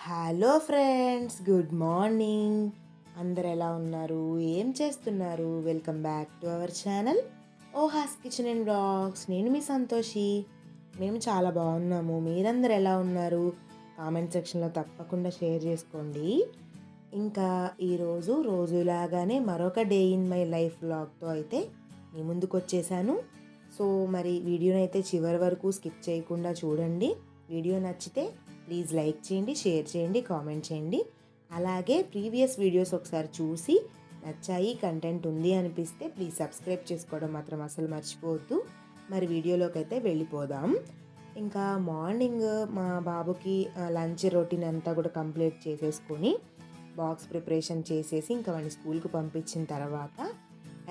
Hello friends, good morning. అందరు ఎలా ఉన్నారు? ఏం చేస్తున్నారు? Welcome back to our channel ఓహాస్ కిచెన్ అండ్ బ్లాగ్స్. నేను మీ సంతోషి. మేము చాలా బాగున్నాము. మీరందరు ఎలా ఉన్నారు? కామెంట్ సెక్షన్లో తప్పకుండా షేర్ చేసుకోండి. ఇంకా ఈరోజు రోజులాగానే మరొక డే ఇన్ మై లైఫ్ వ్లాగ్తో అయితే మీ ముందుకు వచ్చేసాను. సో మరి వీడియోని అయితే చివరి వరకు స్కిప్ చేయకుండా చూడండి. వీడియో నచ్చితే ప్లీజ్ లైక్ చేయండి, షేర్ చేయండి, కామెంట్ చేయండి. అలాగే ప్రీవియస్ వీడియోస్ ఒకసారి చూసి నచ్చాయి, కంటెంట్ ఉంది అనిపిస్తే ప్లీజ్ సబ్స్క్రైబ్ చేసుకోవడం మాత్రం అసలు మర్చిపోవద్దు. మరి వీడియోలోకి అయితే వెళ్ళిపోదాం. ఇంకా మార్నింగ్ మా బాబుకి లంచ్ రొటీన్ అంతా కూడా కంప్లీట్ చేసేసుకొని బాక్స్ ప్రిపరేషన్ చేసేసి ఇంకా వాడిని స్కూల్కి పంపించిన తర్వాత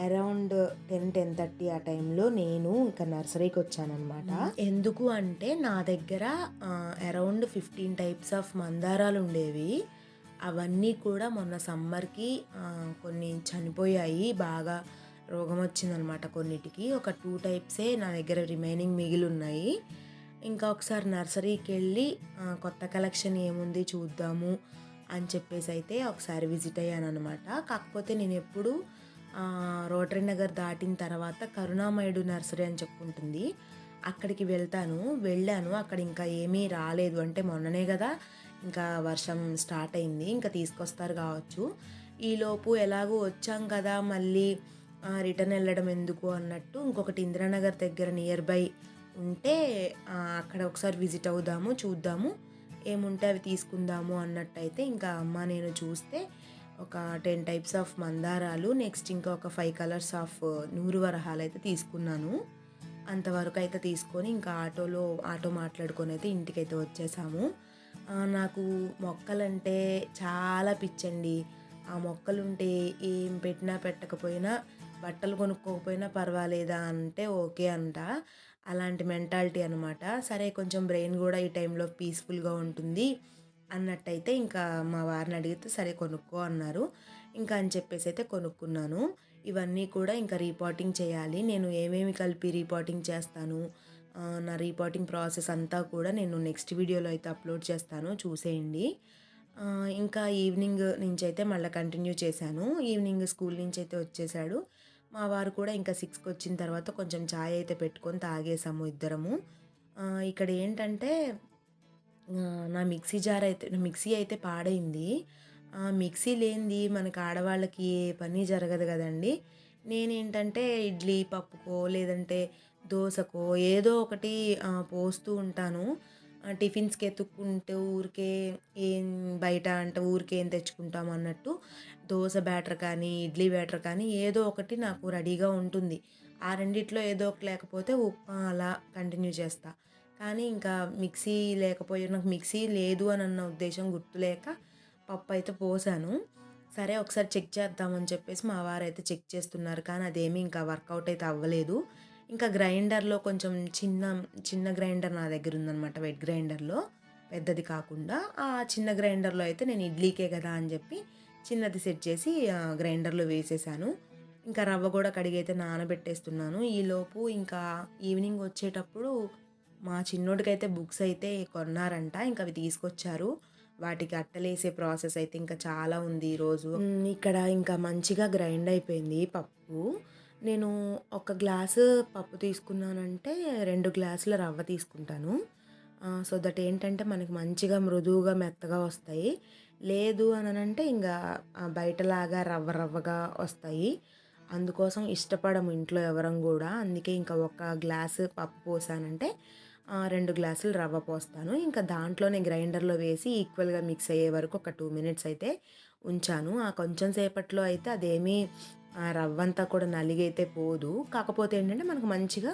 అరౌండ్ 10-10:30 ఆ టైంలో నేను ఇంకా నర్సరీకి వచ్చానమాట. ఎందుకు అంటే నా దగ్గర అరౌండ్ 15 టైప్స్ ఆఫ్ మందారాలు ఉండేవి. అవన్నీ కూడా మొన్న సమ్మర్కి కొన్ని చనిపోయాయి. బాగా రోగం వచ్చిందనమాట కొన్నిటికి. ఒక 2 టైప్సే నా దగ్గర రిమైనింగ్ మిగిలి ఉన్నాయి. ఇంకా ఒకసారి నర్సరీకి వెళ్ళి కొత్త కలెక్షన్ ఏముంది చూద్దాము అని చెప్పేసి అయితే ఒకసారి విజిట్ అయ్యాను అనమాట. కాకపోతే నేను ఎప్పుడు రోటరీ నగర్ దాటిన తర్వాత కరుణామయుడు నర్సరీ అని చెప్పుకుంటుంది, అక్కడికి వెళ్ళాను. అక్కడ ఇంకా ఏమీ రాలేదు. అంటే మొన్ననే కదా ఇంకా వర్షం స్టార్ట్ అయింది, ఇంకా తీసుకొస్తారు కావచ్చు. ఈలోపు ఎలాగో వచ్చాం కదా మళ్ళీ రిటర్న్ వెళ్ళడం ఎందుకు అన్నట్టు ఇంకొకటి ఇందిరానగర్ దగ్గర నియర్ బై ఉంటే అక్కడ ఒకసారి విజిట్ అవుదాము, చూద్దాము ఏముంటే అవి తీసుకుందాము అన్నట్టయితే ఇంకా అమ్మ నేను చూస్తే ఒక 10 టైప్స్ ఆఫ్ మందారాలు, నెక్స్ట్ ఇంకా ఒక 5 కలర్స్ ఆఫ్ నూరు వరహాలు అయితే తీసుకున్నాను. అంతవరకు అయితే తీసుకొని ఇంకా ఆటో మాట్లాడుకొని అయితే ఇంటికైతే వచ్చేసాము. నాకు మొక్కలంటే చాలా పిచ్చండి. ఆ మొక్కలుంటే ఏం పెట్టినా పెట్టకపోయినా, బట్టలు కొనుక్కోకపోయినా పర్వాలేదా అంటే ఓకే అంట. అలాంటి మెంటాలిటీ అనమాట. సరే కొంచెం బ్రెయిన్ కూడా ఈ టైంలో పీస్ఫుల్గా ఉంటుంది అన్నట్టయితే ఇంకా మా వారిని అడిగితే సరే కొనుక్కో అన్నారు. ఇంకా అని చెప్పేసి అయితే కొనుక్కున్నాను. ఇవన్నీ కూడా ఇంకా రీపాటింగ్ చేయాలి. నేను ఏమేమి కలిపి రీపాటింగ్ చేస్తాను, నా రీపాటింగ్ ప్రాసెస్ అంతా కూడా నేను నెక్స్ట్ వీడియోలో అయితే అప్లోడ్ చేస్తాను, చూసేయండి. ఇంకా ఈవినింగ్ నుంచి అయితే మళ్ళీ కంటిన్యూ చేశాను. ఈవినింగ్ స్కూల్ నుంచి అయితే వచ్చేసాడు. మా వారు కూడా ఇంకా 6కి వచ్చిన తర్వాత కొంచెం ఛాయ్ అయితే పెట్టుకొని తాగేసాము ఇద్దరము. ఇక్కడ ఏంటంటే నా మిక్సీ అయితే పాడైంది. మిక్సీ లేనిది మనకి ఆడవాళ్ళకి ఏ పని జరగదు కదండి. నేనేంటంటే ఇడ్లీ పప్పుకో లేదంటే దోసకో ఏదో ఒకటి పోస్తూ ఉంటాను. టిఫిన్స్కి ఎతుక్కుంటూ ఊరికే ఏం బయట అంటే ఊరికే ఏం తెచ్చుకుంటాం అన్నట్టు దోస బ్యాటర్ కానీ ఇడ్లీ బ్యాటర్ కానీ ఏదో ఒకటి నాకు రెడీగా ఉంటుంది. ఆ రెండిట్లో ఏదో ఒకటి లేకపోతే ఉప్మా అలా కంటిన్యూ చేస్తా. కానీ ఇంకా నాకు మిక్సీ లేదు అని అన్న ఉద్దేశం గుర్తులేక పప్పు అయితే పోసాను. సరే ఒకసారి చెక్ చేద్దామని చెప్పేసి మా వారైతే చెక్ చేస్తున్నారు, కానీ అదేమీ ఇంకా వర్కౌట్ అయితే అవ్వలేదు. ఇంకా గ్రైండర్లో కొంచెం చిన్న గ్రైండర్ నా దగ్గర ఉందనమాట, వెట్ గ్రైండర్లో, పెద్దది కాకుండా. ఆ చిన్న గ్రైండర్లో అయితే నేను ఇడ్లీకే కదా అని చెప్పి చిన్నది సెట్ చేసి గ్రైండర్లో వేసేసాను. ఇంకా రవ్వ కూడా కడిగైతే నానబెట్టేస్తున్నాను. ఈలోపు ఇంకా ఈవినింగ్ వచ్చేటప్పుడు మా చిన్నోడికైతే బుక్స్ అయితే కొన్నారంట. ఇంకా అవి తీసుకొచ్చారు. వాటికి అట్టలేసే ప్రాసెస్ అయితే ఇంకా చాలా ఉంది ఈరోజు. ఇక్కడ ఇంకా మంచిగా గ్రైండ్ అయిపోయింది పప్పు. నేను ఒక గ్లాసు పప్పు తీసుకున్నానంటే 2 గ్లాసుల రవ్వ తీసుకుంటాను. సో దట్ ఏంటంటే మనకి మంచిగా మృదువుగా మెత్తగా వస్తాయి. లేదు అని అంటే ఇంకా బయటలాగా రవ్వగా వస్తాయి. అందుకోసం ఇష్టపడము ఇంట్లో ఎవరం కూడా. అందుకే ఇంకా ఒక గ్లాసు పప్పు పోసానంటే 2 గ్లాసులు రవ్వ పోస్తాను. ఇంకా దాంట్లోనే గ్రైండర్లో వేసి ఈక్వల్గా మిక్స్ అయ్యే వరకు ఒక 2 మినిట్స్ అయితే ఉంచాను. ఆ కొంచెం సేపట్లో అయితే అదేమీ రవ్వ అంతా కూడా నలిగైతే పోదు. కాకపోతే ఏంటంటే మనకు మంచిగా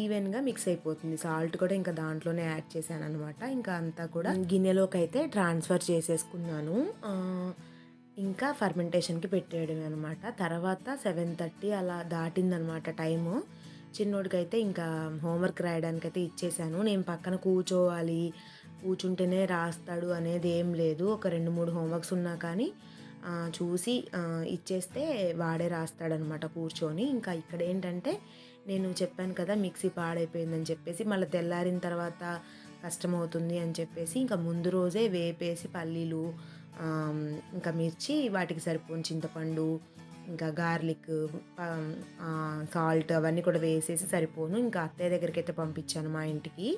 ఈవెన్గా మిక్స్ అయిపోతుంది. సాల్ట్ కూడా ఇంకా దాంట్లోనే యాడ్ చేశాను అనమాట. ఇంకా అంతా కూడా గిన్నెలోకి అయితే ట్రాన్స్ఫర్ చేసేసుకున్నాను. ఇంకా ఫర్మెంటేషన్కి పెట్టేయడమే అనమాట. తర్వాత 7:30 అలా దాటిందనమాట టైము. చిన్నోడికైతే ఇంకా హోంవర్క్ రాయడానికైతే ఇచ్చేసాను. నేను పక్కన కూర్చుంటేనే రాస్తాడు అనేది ఏం లేదు. ఒక 2-3 హోంవర్క్స్ ఉన్నా కానీ చూసి ఇచ్చేస్తే వాడే రాస్తాడనమాట కూర్చొని. ఇంకా ఇక్కడ ఏంటంటే నేను చెప్పాను కదా మిక్సీ పాడైపోయిందని చెప్పేసి, మళ్ళీ తెల్లారిన తర్వాత కష్టమవుతుంది అని చెప్పేసి ఇంకా ముందు రోజే వేపేసి పల్లీలు, ఇంకా మిర్చి, వాటికి సరిపోని చింతపండు, ఇంకా గార్లిక్, సాల్ట్ అవన్నీ కూడా వేసేసి సరిపోను ఇంకా అత్తయ్య దగ్గరికైతే పంపించాను మా ఇంటికి.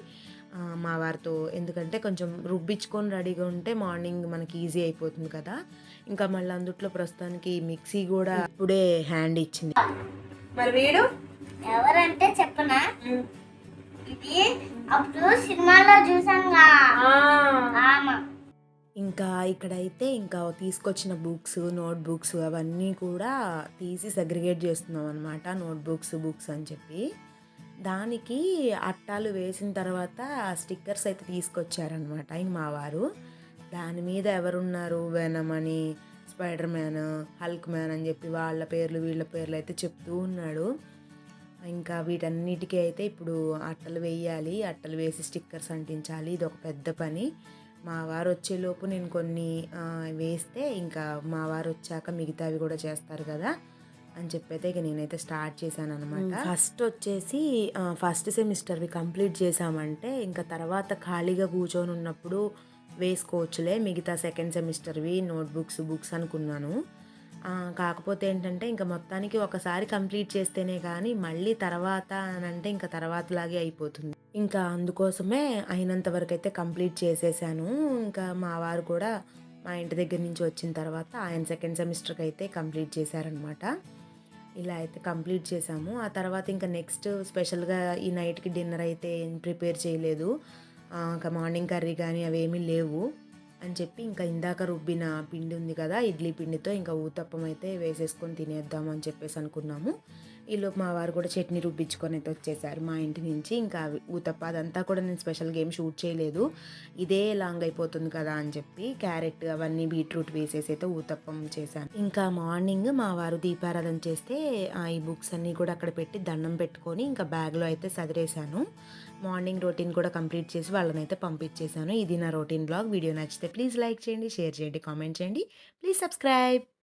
మా వారితో, ఎందుకంటే కొంచెం రుబ్బించుకొని రెడీగా ఉంటే మార్నింగ్ మనకి ఈజీ అయిపోతుంది కదా. ఇంకా మళ్ళీ అందుట్లో ప్రస్తుతానికి మిక్సీ కూడా ఇప్పుడే హ్యాండ్ ఇచ్చింది. మరి వీడు ఎవరంటే చెప్పనా, ఇది అప్పుడు సినిమాలో చూసాంగా. ఇంకా ఇక్కడైతే ఇంకా తీసుకొచ్చిన బుక్స్, నోట్ బుక్స్ అవన్నీ కూడా తీసి సెగ్రిగేట్ చేస్తున్నాం అనమాట. నోట్ బుక్స్ అని చెప్పి దానికి అట్టాలు వేసిన తర్వాత స్టిక్కర్స్ అయితే తీసుకొచ్చారనమాట ఇంక మా వారు. దాని మీద ఎవరున్నారు, వెనమ్ అని, స్పైడర్ మ్యాన్, హల్క్ మ్యాన్ అని చెప్పి వాళ్ళ పేర్లు వీళ్ళ పేర్లు అయితే చెప్తూ ఉన్నాడు. ఇంకా వీటన్నిటికీ అయితే ఇప్పుడు అట్టలు వేయాలి, అట్టలు వేసి స్టిక్కర్స్ అంటించాలి. ఇది ఒక పెద్ద పని. మా వారు వచ్చేలోపు నేను కొన్ని వేస్తే ఇంకా మా వారు వచ్చాక మిగతావి కూడా చేస్తారు కదా అని చెప్పైతే ఇక నేనైతే స్టార్ట్ చేశాను అనమాట. ఫస్ట్ వచ్చేసి ఫస్ట్ సెమిస్టర్వి కంప్లీట్ చేసామంటే ఇంకా తర్వాత ఖాళీగా కూర్చొని ఉన్నప్పుడు వేసుకోవచ్చులే మిగతా సెకండ్ సెమిస్టర్వి బుక్స్ అనుకున్నాను. కాకపోతే ఏంటంటే ఇంకా మొత్తానికి ఒకసారి కంప్లీట్ చేస్తేనే కానీ మళ్ళీ తర్వాత అని అంటే ఇంకా తర్వాతలాగే అయిపోతుంది. ఇంకా అందుకోసమే అయినంత వరకు అయితే కంప్లీట్ చేసేసాను. ఇంకా మా వారు కూడా మా ఇంటి దగ్గర నుంచి వచ్చిన తర్వాత ఆయన సెకండ్ సెమిస్టర్కి అయితే కంప్లీట్ చేశారనమాట. ఇలా అయితే కంప్లీట్ చేసాము. ఆ తర్వాత ఇంకా నెక్స్ట్ స్పెషల్గా ఈ నైట్కి డిన్నర్ అయితే ప్రిపేర్ చేయలేదు. ఇంకా మార్నింగ్ కర్రీ కానీ అవేమీ లేవు అని చెప్పి ఇంకా ఇందాక రుబ్బిన పిండి ఉంది కదా, ఇడ్లీ పిండితో ఇంకా ఊతప్పం అయితే వేసేసుకొని తినేద్దాము అని చెప్పేసి అనుకున్నాము. ఈలోపు మా వారు కూడా చట్నీ రుబ్బించుకొని అయితే వచ్చేసారు మా ఇంటి నుంచి. ఇంకా ఊతప్ప అదంతా కూడా నేను స్పెషల్గా ఏం షూట్ చేయలేదు, ఇదే లాంగ్ అయిపోతుంది కదా అని చెప్పి క్యారెట్ అవన్నీ బీట్రూట్ వేసేసి అయితే ఊతప్పం చేశాను. ఇంకా మార్నింగ్ మా వారు దీపారాధన చేస్తే ఈ బుక్స్ అన్నీ కూడా అక్కడ పెట్టి దండం పెట్టుకొని ఇంకా బ్యాగ్లో అయితే సదిరేశాను. మార్నింగ్ రొటీన్ కూడా కంప్లీట్ చేసి వాళ్ళని అయితే పంపించేశాను. ఇది నా రొటీన్ బ్లాగ్. వీడియో నచ్చితే ప్లీజ్ లైక్ చేయండి, షేర్ చేయండి, కామెంట్ చేయండి, ప్లీజ్ సబ్స్క్రైబ్.